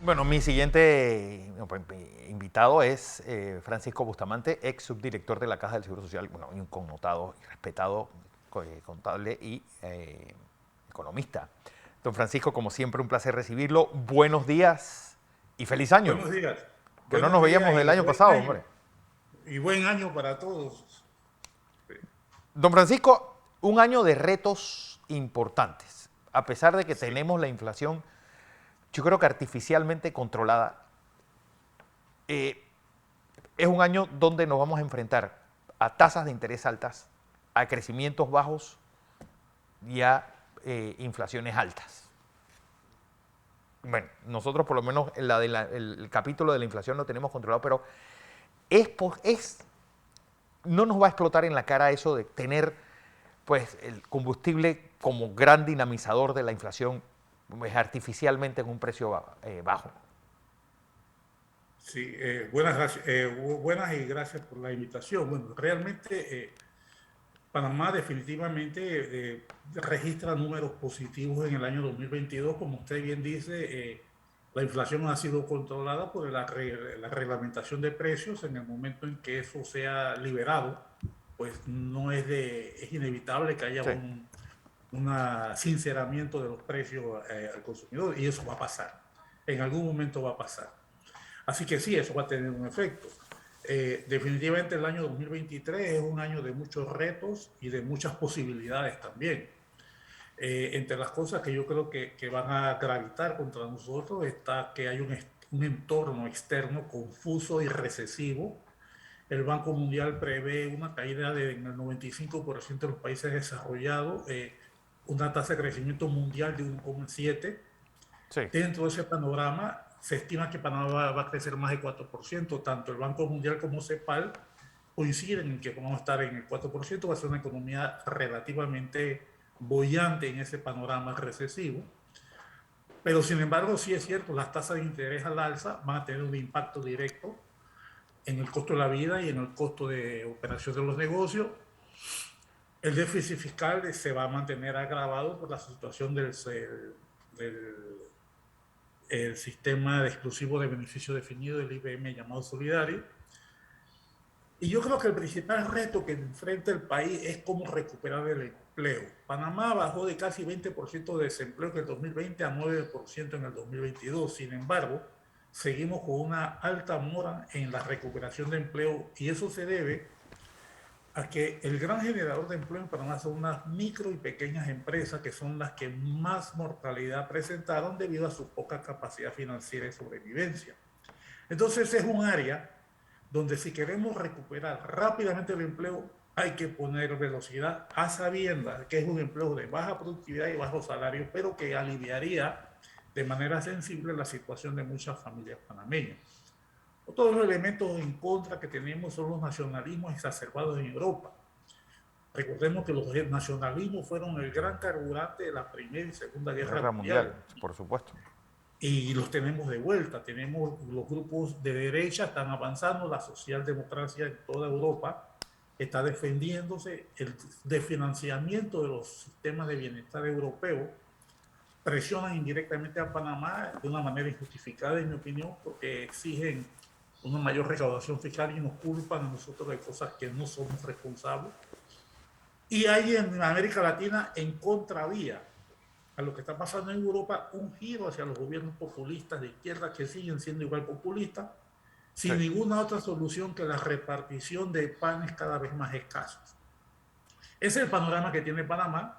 Bueno, mi siguiente invitado es Francisco Bustamante, ex subdirector de la Caja del Seguro Social, bueno, un connotado y respetado contable y economista. Don Francisco, como siempre, un placer recibirlo. Buenos días y feliz año, Buenos días, que no nos veíamos el año pasado, hombre. y buen año para todos. Don Francisco, un año de retos importantes. A pesar de que Sí, tenemos la inflación, yo creo que artificialmente controlada, eh, es un año donde nos vamos a enfrentar a tasas de interés altas, a crecimientos bajos y a inflaciones altas. Bueno, nosotros por lo menos el capítulo de la inflación lo tenemos controlado, pero es, no nos va a explotar en la cara eso de tener pues el combustible como gran dinamizador de la inflación pues, artificialmente en un precio bajo. sí, buenas y gracias por la invitación. Bueno, realmente Panamá definitivamente registra números positivos en el año 2022. Como usted bien dice, la inflación ha sido controlada por la reglamentación de precios. En el momento en que eso sea liberado, pues no es inevitable que haya Sí. un sinceramiento de los precios al consumidor, y eso va a pasar. En algún momento va a pasar. Así que sí, eso va a tener un efecto. Definitivamente el año 2023 es un año de muchos retos y de muchas posibilidades también. Entre las cosas que yo creo que van a gravitar contra nosotros está que hay un entorno externo confuso y recesivo. El Banco Mundial prevé una caída en el 95% de los países desarrollados, una tasa de crecimiento mundial de 1,7. Sí. Dentro de ese panorama, se estima que Panamá va a crecer más de 4%. Tanto el Banco Mundial como CEPAL coinciden en que vamos a estar en el 4%. Va a ser una economía relativamente bollante en ese panorama recesivo. Pero sin embargo, sí es cierto, las tasas de interés al alza van a tener un impacto directo en el costo de la vida y en el costo de operación de los negocios. El déficit fiscal se va a mantener agravado por la situación del el sistema de exclusivo de beneficio definido del IBM llamado Solidario. Y yo creo que el principal reto que enfrenta el país es cómo recuperar el empleo. Panamá bajó de casi 20% de desempleo en el 2020 a 9% en el 2022. Sin embargo, seguimos con una alta mora en la recuperación de empleo, y eso se debe a que el gran generador de empleo en Panamá son unas micro y pequeñas empresas, que son las que más mortalidad presentaron debido a su poca capacidad financiera y sobrevivencia. Entonces es un área donde, si queremos recuperar rápidamente el empleo, hay que poner velocidad, a sabiendas que es un empleo de baja productividad y bajo salario, pero que aliviaría de manera sensible la situación de muchas familias panameñas. Otros elementos en contra que tenemos son los nacionalismos exacerbados en Europa. Recordemos que los nacionalismos fueron el gran carburante de la Primera y Segunda Guerra Guerra Mundial, mundial, por supuesto. y los tenemos de vuelta. Tenemos los grupos de derecha, están avanzando, la socialdemocracia en toda Europa está defendiéndose, el desfinanciamiento de los sistemas de bienestar europeos presionan indirectamente a Panamá de una manera injustificada, en mi opinión, porque exigen una mayor recaudación fiscal y nos culpan a nosotros de cosas que no somos responsables. Y hay en América Latina, en contravía a lo que está pasando en Europa, un giro hacia los gobiernos populistas de izquierda, que siguen siendo igual populistas, Sí. sin ninguna otra solución que la repartición de panes cada vez más escasos. Ese es el panorama que tiene Panamá.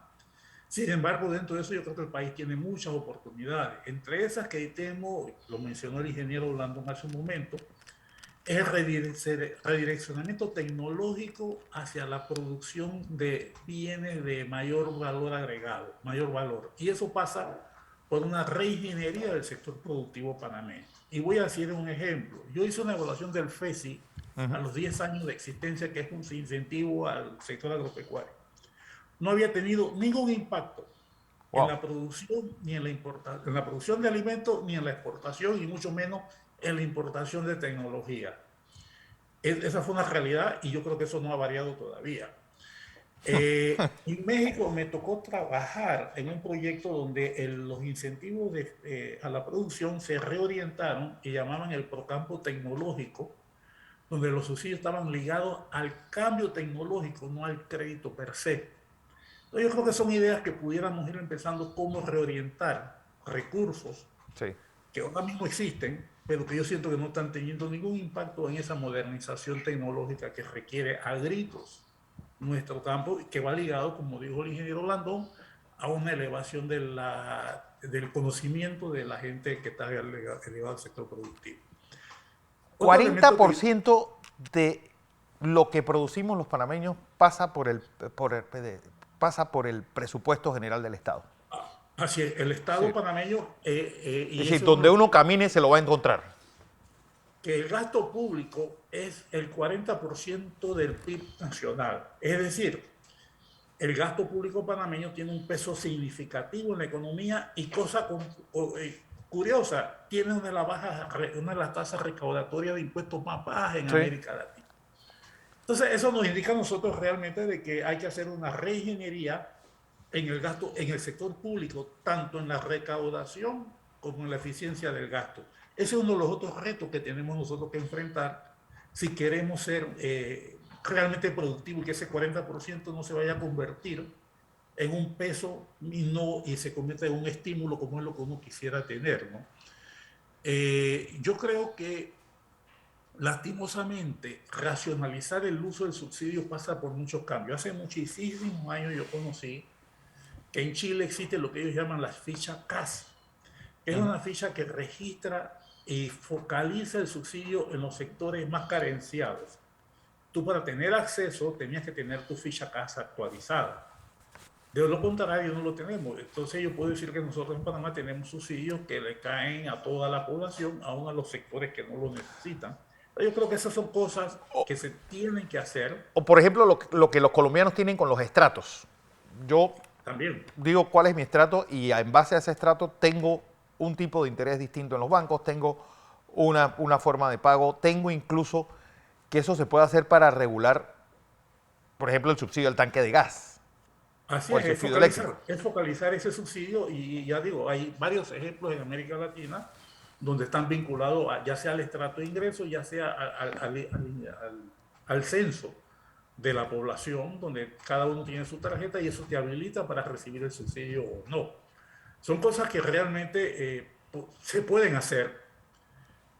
Sin embargo, dentro de eso yo creo que el país tiene muchas oportunidades. Entre esas que temo, lo mencionó el ingeniero Orlando hace un momento, es el redireccionamiento tecnológico hacia la producción de bienes de mayor valor agregado, mayor valor. Y eso pasa por una reingeniería del sector productivo panameño. Y voy a decir un ejemplo. Yo hice una evaluación del FESI a los 10 años de existencia, que es un incentivo al sector agropecuario. No había tenido ningún impacto en Wow. la producción, ni en la importación, en la producción de alimentos, ni en la exportación, y mucho menos en la importación de tecnología. Esa fue una realidad, y yo creo que eso no ha variado todavía. En México me tocó trabajar en un proyecto donde los incentivos a la producción se reorientaron y llamaban el Procampo Tecnológico, donde los subsidios estaban ligados al cambio tecnológico, no al crédito per se. Entonces yo creo que son ideas que pudiéramos ir empezando cómo reorientar recursos Sí. que ahora mismo existen, pero que yo siento que no están teniendo ningún impacto en esa modernización tecnológica que requiere a gritos nuestro campo, que va ligado, como dijo el ingeniero Blandón, a una elevación del conocimiento de la gente que está elevado al sector productivo. Otro Cuarenta elemento por que ciento de lo que producimos los panameños pasa por el presupuesto general del Estado. así es, el Estado Sí. panameño, Es y ese decir, es uno de donde los uno temas, camine se lo va a encontrar. que el gasto público es el 40% del PIB nacional. Es decir, el gasto público panameño tiene un peso significativo en la economía y cosa curiosa, tiene una de las tasas recaudatorias de impuestos más bajas en Sí. América Latina. Entonces, eso nos indica a nosotros realmente de que hay que hacer una reingeniería en el gasto, en el sector público, tanto en la recaudación como en la eficiencia del gasto. Ese es uno de los otros retos que tenemos nosotros que enfrentar si queremos ser realmente productivos y que ese 40% no se vaya a convertir en un peso y se convierta en un estímulo como es lo que uno quisiera tener, ¿no? Yo creo que lastimosamente racionalizar el uso del subsidio pasa por muchos cambios. Hace muchísimos años yo conocí que en Chile existe lo que ellos llaman las fichas CAS, que es una ficha que registra y focaliza el subsidio en los sectores más carenciados. Tú para tener acceso tenías que tener tu ficha CAS actualizada. De lo contrario, no lo tenemos. Entonces yo puedo decir que nosotros en Panamá tenemos subsidios que le caen a toda la población, aún a los sectores que no lo necesitan. Yo creo que esas son cosas que se tienen que hacer O por ejemplo, lo que los colombianos tienen con los estratos. Yo también. digo cuál es mi estrato y en base a ese estrato tengo un tipo de interés distinto en los bancos, tengo una forma de pago, tengo incluso que eso se puede hacer para regular, por ejemplo, el subsidio al tanque de gas Así o el subsidio eléctrico. es focalizar ese subsidio y ya digo, hay varios ejemplos en América Latina donde están vinculados ya sea al estrato de ingresos, ya sea al censo de la población, donde cada uno tiene su tarjeta y eso te habilita para recibir el subsidio o no. Son cosas que realmente se pueden hacer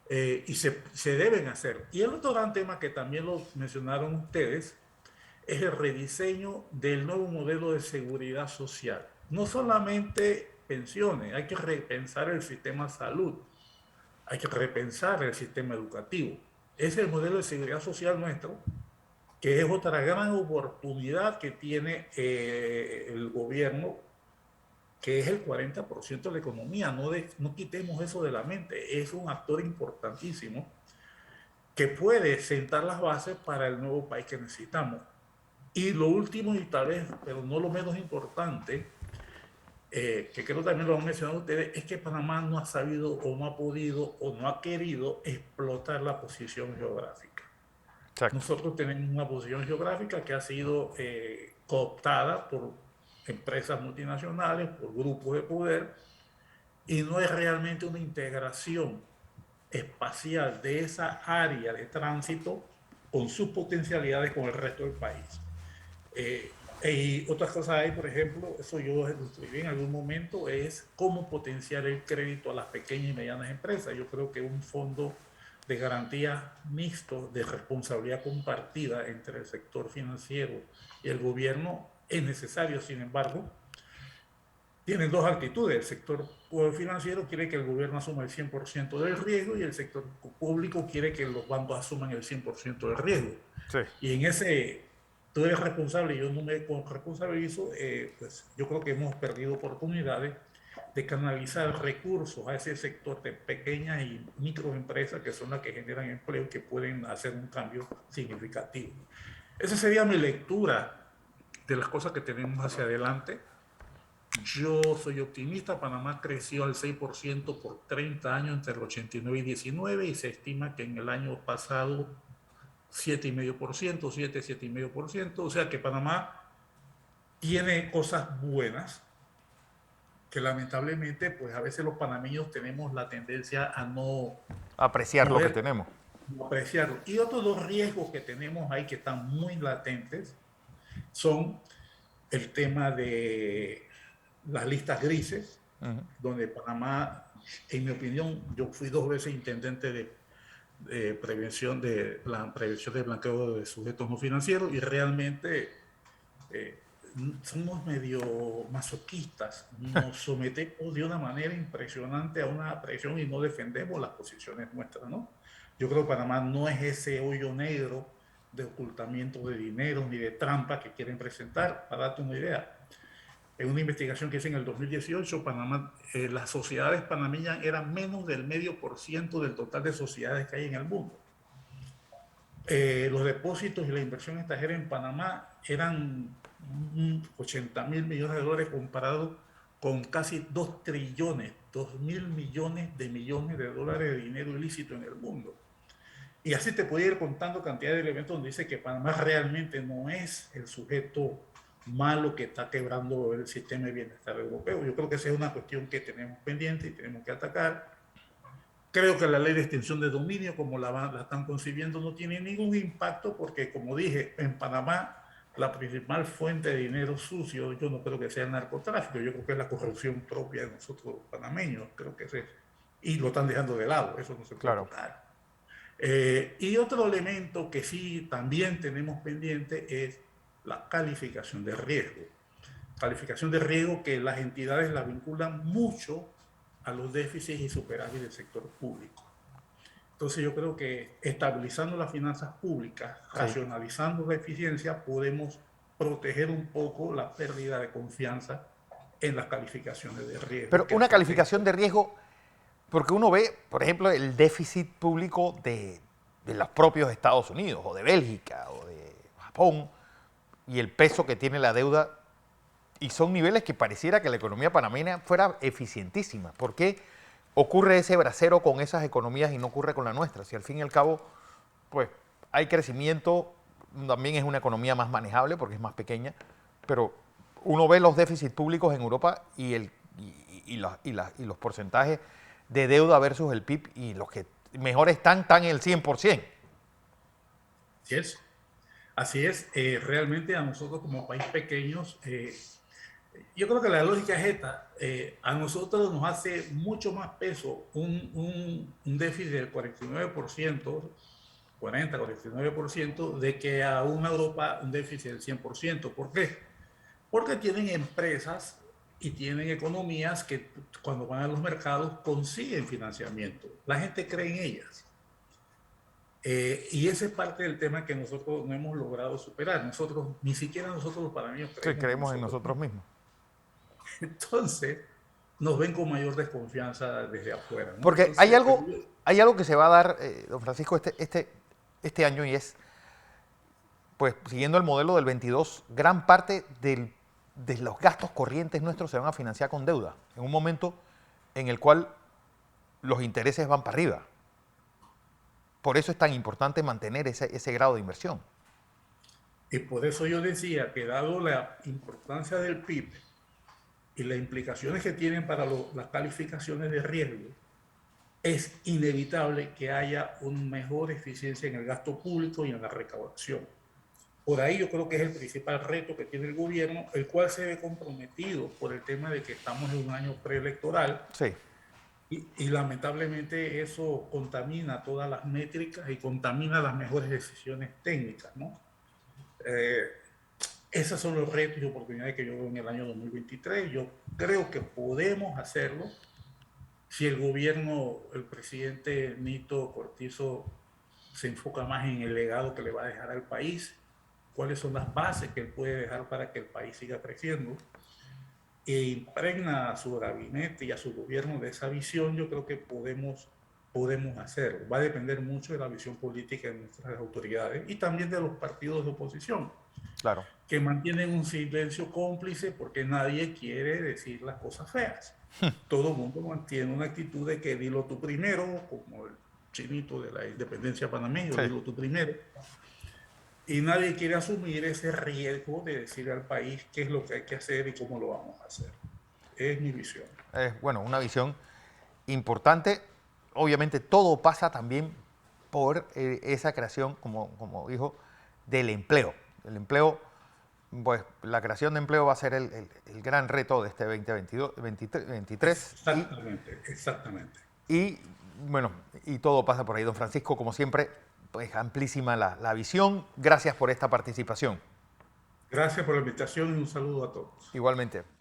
y se deben hacer. Y el otro gran tema que también lo mencionaron ustedes es el rediseño del nuevo modelo de seguridad social. No solamente pensiones, hay que repensar el sistema de salud, hay que repensar el sistema educativo. Es el modelo de seguridad social nuestro, que es otra gran oportunidad que tiene el gobierno, que es el 40% de la economía. No quitemos eso de la mente, es un actor importantísimo que puede sentar las bases para el nuevo país que necesitamos. Y lo último, y tal vez, pero no lo menos importante, que creo también lo han mencionado ustedes, es que Panamá no ha sabido o no ha podido o no ha querido explotar la posición geográfica. Exacto. Nosotros tenemos una posición geográfica que ha sido cooptada por empresas multinacionales, por grupos de poder, y no es realmente una integración espacial de esa área de tránsito con sus potencialidades con el resto del país. Y otras cosas hay, por ejemplo, eso yo lo escribí en algún momento, es cómo potenciar el crédito a las pequeñas y medianas empresas. Yo creo que un fondo de garantía mixto de responsabilidad compartida entre el sector financiero y el gobierno es necesario. Sin embargo, tienen dos actitudes. El sector financiero quiere que el gobierno asuma el 100% del riesgo y el sector público quiere que los bancos asuman el 100% del riesgo. Sí. Y en ese, tú eres responsable y yo no me responsabilizo, pues yo creo que hemos perdido oportunidades de canalizar recursos a ese sector de pequeñas y microempresas que son las que generan empleo, que pueden hacer un cambio significativo. Esa sería mi lectura de las cosas que tenemos hacia adelante. Yo soy optimista, Panamá creció al 6% por 30 años entre el 89 y 19 y se estima que en el año pasado 7,5%, 7,5%, o sea que Panamá tiene cosas buenas que lamentablemente, pues a veces los panameños tenemos la tendencia a Apreciar no lo que ver, tenemos. no apreciarlo. Y otros dos riesgos que tenemos ahí que están muy latentes son el tema de las listas grises, donde Panamá, en mi opinión, yo fui 2 veces intendente de prevención de blanqueo de sujetos no financieros y realmente eh, somos medio masoquistas, nos sometemos de una manera impresionante a una presión y no defendemos las posiciones nuestras, ¿no? Yo creo que Panamá no es ese hoyo negro de ocultamiento de dinero ni de trampa que quieren presentar. Para darte una idea, en una investigación que hice en el 2018, Panamá, las sociedades panameñas eran menos del 0,5% del total de sociedades que hay en el mundo. Los depósitos y la inversión extranjera en Panamá eran 80.000 millones de dólares comparado con casi 2 trillones, 2.000 millones de dólares de dinero ilícito en el mundo. Y así te puedo ir contando cantidad de elementos donde dice que Panamá realmente no es el sujeto malo que está quebrando el sistema de bienestar europeo. Yo creo que esa es una cuestión que tenemos pendiente y tenemos que atacar. Creo que la ley de extinción de dominio, como la están concibiendo, no tiene ningún impacto porque, como dije, en Panamá la principal fuente de dinero sucio, yo no creo que sea el narcotráfico, yo creo que es la corrupción propia de nosotros panameños, creo que es eso. Y lo están dejando de lado, eso no se puede Claro. tocar. Y otro elemento que sí también tenemos pendiente es la calificación de riesgo. Calificación de riesgo que las entidades la vinculan mucho a los déficits y superávit del sector público. Entonces yo creo que estabilizando las finanzas públicas, Sí. racionalizando la eficiencia, podemos proteger un poco la pérdida de confianza en las calificaciones de riesgo Pero que una afecten. calificación de riesgo, porque uno ve, por ejemplo, el déficit público de los propios Estados Unidos, o de Bélgica, o de Japón, y el peso que tiene la deuda, y son niveles que pareciera que la economía panameña fuera eficientísima. ¿Por qué ocurre ese bracero con esas economías y no ocurre con la nuestra? Si al fin y al cabo, pues hay crecimiento, también es una economía más manejable porque es más pequeña, pero uno ve los déficits públicos en Europa y los porcentajes de deuda versus el PIB, y los que mejor están en el 100%. Así es. Así es. Realmente a nosotros como país pequeños, yo creo que la lógica es esta. A nosotros nos hace mucho más peso un déficit del 49%, 40-49%, de que a una Europa un déficit del 100%. ¿Por qué? Porque tienen empresas y tienen economías que cuando van a los mercados consiguen financiamiento. La gente cree en ellas. Y ese es parte del tema que nosotros no hemos logrado superar. Nosotros, ni siquiera nosotros los panameños Sí, creemos en creemos en nosotros nosotros mismos. mismos. Entonces, nos ven con mayor desconfianza desde afuera, ¿no? Porque hay Entonces, algo, hay algo que se va a dar, don Francisco, este año, y es, pues, siguiendo el modelo del 22, gran parte de los gastos corrientes nuestros se van a financiar con deuda, en un momento en el cual los intereses van para arriba. Por eso es tan importante mantener ese grado de inversión. y por eso yo decía que dado la importancia del PIB y las implicaciones que tienen para las calificaciones de riesgo, es inevitable que haya una mejor eficiencia en el gasto público y en la recaudación. Por ahí yo creo que es el principal reto que tiene el gobierno, el cual se ve comprometido por el tema de que estamos en un año preelectoral Sí, y lamentablemente eso contamina todas las métricas y contamina las mejores decisiones técnicas, ¿no? Eh, Esos son los retos y oportunidades que yo veo en el año 2023. Yo creo que podemos hacerlo si el gobierno, el presidente Nito Cortizo se enfoca más en el legado que le va a dejar al país, cuáles son las bases que él puede dejar para que el país siga creciendo, e impregna a su gabinete y a su gobierno de esa visión. Yo creo que podemos hacerlo. Va a depender mucho de la visión política de nuestras autoridades y también de los partidos de oposición, claro. que mantienen un silencio cómplice porque nadie quiere decir las cosas feas. Todo el mundo mantiene una actitud de que dilo tú primero, como el chinito de la independencia panameña, Sí. dilo tú primero. Y nadie quiere asumir ese riesgo de decir al país qué es lo que hay que hacer y cómo lo vamos a hacer. Es mi visión. Es, bueno, una visión importante. Obviamente todo pasa también por esa creación, como dijo, del empleo. El empleo, pues la creación de empleo va a ser el gran reto de este 2022, 2023 Exactamente, exactamente. y, bueno, y todo pasa por ahí. Don Francisco, como siempre, pues amplísima la visión. Gracias por esta participación. Gracias por la invitación y un saludo a todos. Igualmente.